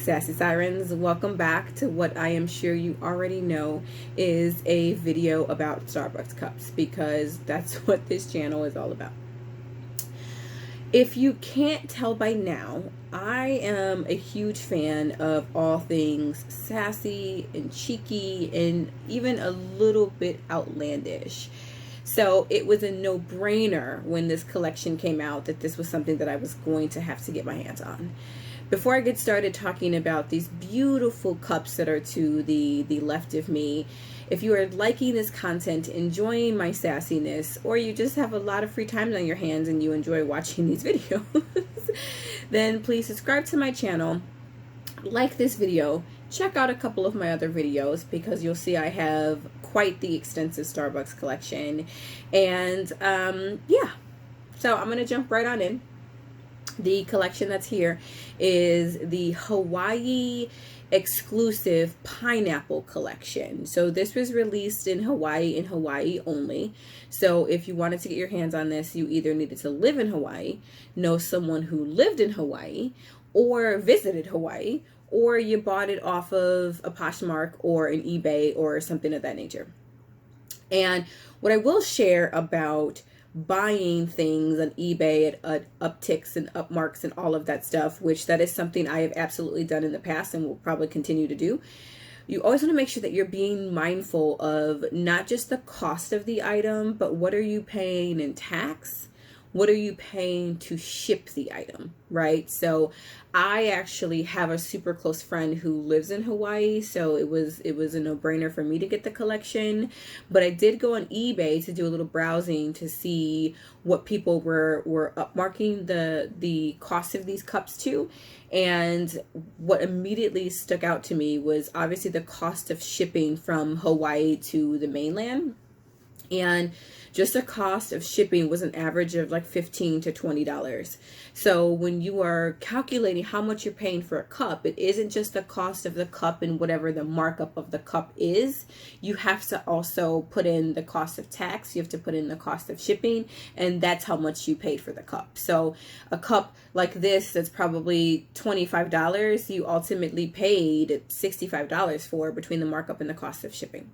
Sassy Sirens, welcome back to what I am sure you already know is a video about Starbucks cups, because that's what this channel is all about. If you can't tell by now, I am a huge fan of all things sassy and cheeky and even a little bit outlandish. So it was a no-brainer when this collection came out that this was something that I was going to have to get my hands on. Before I get started talking about these beautiful cups that are to the left of me, if you are liking this content, enjoying my sassiness, or you just have a lot of free time on your hands and you enjoy watching these videos, then please subscribe to my channel, like this video, check out a couple of my other videos because you'll see I have quite the extensive Starbucks collection. And yeah, so I'm going to jump right on in. The collection that's here is the Hawaii exclusive pineapple collection. So this was released in Hawaii only. So if you wanted to get your hands on this, you either needed to live in Hawaii, know someone who lived in Hawaii, or visited Hawaii, or you bought it off of a Poshmark or an eBay or something of that nature. And what I will share about buying things on eBay at upticks and upmarks and all of that stuff, which that is something I have absolutely done in the past and will probably continue to do. You always want to make sure that you're being mindful of not just the cost of the item, but what are you paying in tax? What are you paying to ship the item, right? So I actually have a super close friend who lives in Hawaii, so it was a no-brainer for me to get the collection. But I did go on eBay to do a little browsing to see what people were upmarking the cost of these cups to. And what immediately stuck out to me was obviously the cost of shipping from Hawaii to the mainland. And just the cost of shipping was an average of like $15 to $20. So when you are calculating how much you're paying for a cup, it isn't just the cost of the cup and whatever the markup of the cup is. You have to also put in the cost of tax. You have to put in the cost of shipping, and that's how much you paid for the cup. So a cup like this that's probably $25, you ultimately paid $65 for, between the markup and the cost of shipping.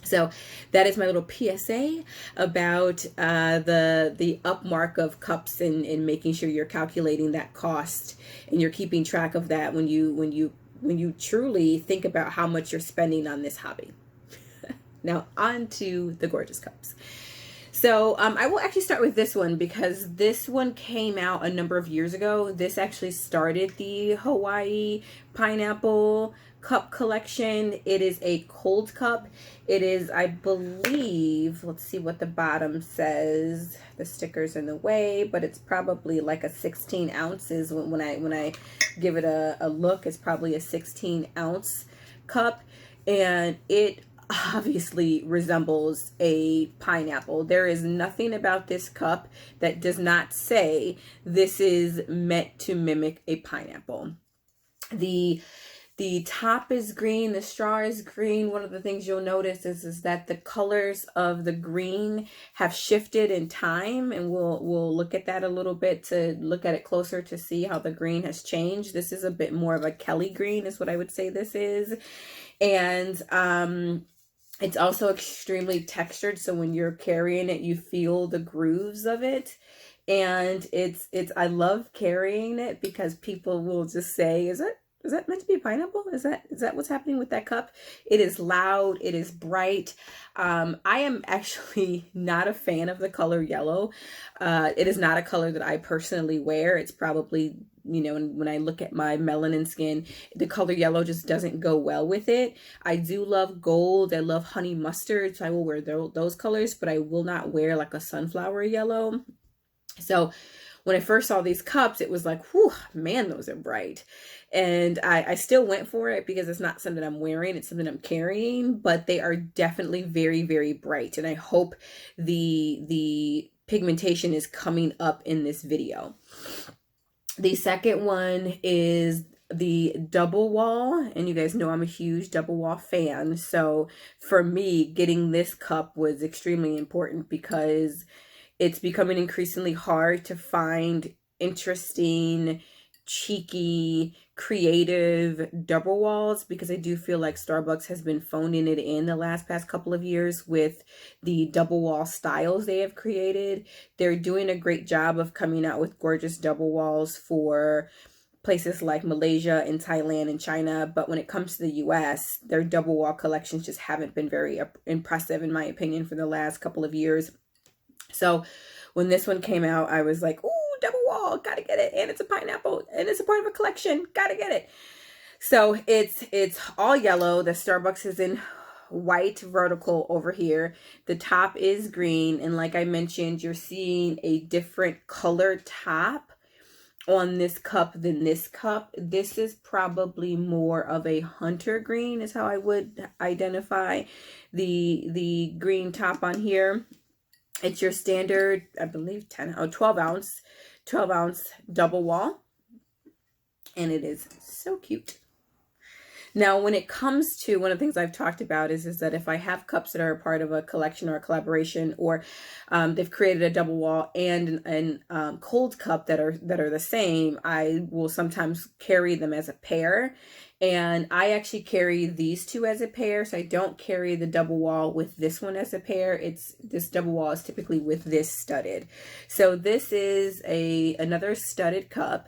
So that is my little PSA about the upmark of cups and making sure you're calculating that cost and you're keeping track of that when you truly think about how much you're spending on this hobby. Now on to the gorgeous cups. So I will actually start with this one because this one came out a number of years ago. This actually started the Hawaii pineapple cup collection. It is a cold cup. It is, I believe, let's see what the bottom says. The sticker's in the way, but it's probably like a 16 ounces. When I give it a look, it's probably a 16 ounce cup, and it obviously resembles a pineapple. There is nothing about this cup that does not say this is meant to mimic a pineapple. The top is green, the straw is green. One of the things you'll notice is that the colors of the green have shifted in time, and we'll look at that a little bit to look at it closer to see how the green has changed. This is a bit more of a Kelly green is what I would say this is. And it's also extremely textured, so when you're carrying it, you feel the grooves of it. And it's I love carrying it because people will just say, is that meant to be a pineapple? Is that what's happening with that cup? It is loud. It is bright. I am actually not a fan of the color yellow. It is not a color that I personally wear. It's probably, you know, when I look at my melanin skin, the color yellow just doesn't go well with it. I do love gold. I love honey mustard, so I will wear those colors, but I will not wear like a sunflower yellow. So when I first saw these cups, it was like, whew, man, those are bright. And I still went for it because it's not something I'm wearing, it's something I'm carrying, but they are definitely very, very bright. And I hope the pigmentation is coming up in this video. The second one is the double wall, and you guys know I'm a huge double wall fan. So for me, getting this cup was extremely important because it's becoming increasingly hard to find interesting, cheeky, creative double walls, because I do feel like Starbucks has been phoning it in the past couple of years with the double wall styles they have created. They're doing a great job of coming out with gorgeous double walls for places like Malaysia and Thailand and China, but when it comes to the US, their double wall collections just haven't been very impressive, in my opinion, for the last couple of years. So when this one came out, I was like, ooh, double wall, gotta get it. And it's a pineapple, and it's a part of a collection, gotta get it. So it's all yellow. The Starbucks is in white vertical over here. The top is green, and like I mentioned, you're seeing a different color top on this cup than this cup. This is probably more of a hunter green, is how I would identify the green top on here. It's your standard, I believe 12 ounce double wall, and it is so cute. Now, when it comes to, one of the things I've talked about is that if I have cups that are a part of a collection or a collaboration, or they've created a double wall and an cold cup that are the same, I will sometimes carry them as a pair. And I actually carry these two as a pair, so I don't carry the double wall with this one as a pair. This double wall is typically with this studded. So this is another studded cup.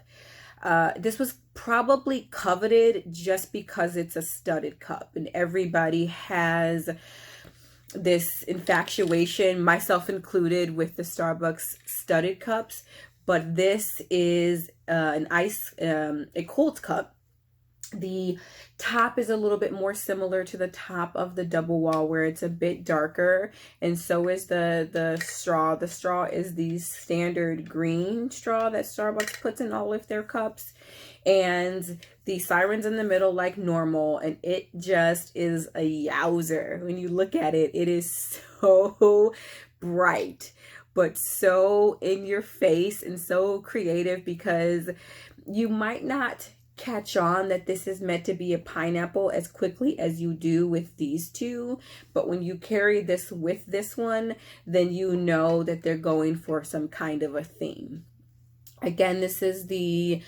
This was probably coveted just because it's a studded cup, and everybody has this infatuation, myself included, with the Starbucks studded cups. But this is a cold cup. The top is a little bit more similar to the top of the double wall, where it's a bit darker, and so is the straw. The straw is the standard green straw that Starbucks puts in all of their cups, and the Sirens in the middle like normal, and it just is a yowzer. When you look at it, it is so bright, but so in your face and so creative, because you might not catch on that this is meant to be a pineapple as quickly as you do with these two, but when you carry this with this one, then you know that they're going for some kind of a theme. Again, this is the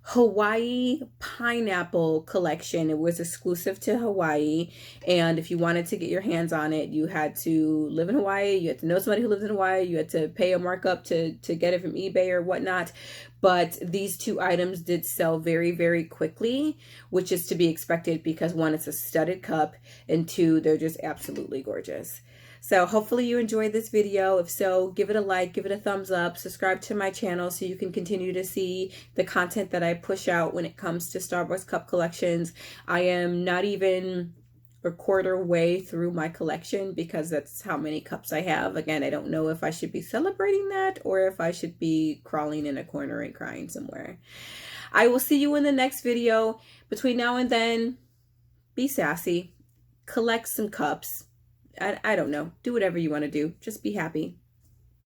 Hawaii pineapple collection. It was exclusive to Hawaii, and if you wanted to get your hands on it, you had to live in Hawaii, you had to know somebody who lives in Hawaii, you had to pay a markup to get it from eBay or whatnot. But these two items did sell very, very quickly, which is to be expected, because one, it's a studded cup, and two, they're just absolutely gorgeous. So hopefully you enjoyed this video. If so, give it a like, give it a thumbs up, subscribe to my channel so you can continue to see the content that I push out when it comes to Starbucks cup collections. I am not even a quarter way through my collection, because that's how many cups I have. Again, I don't know if I should be celebrating that or if I should be crawling in a corner and crying somewhere. I will see you in the next video. Between now and then, be sassy, collect some cups. I don't know. Do whatever you want to do. Just be happy.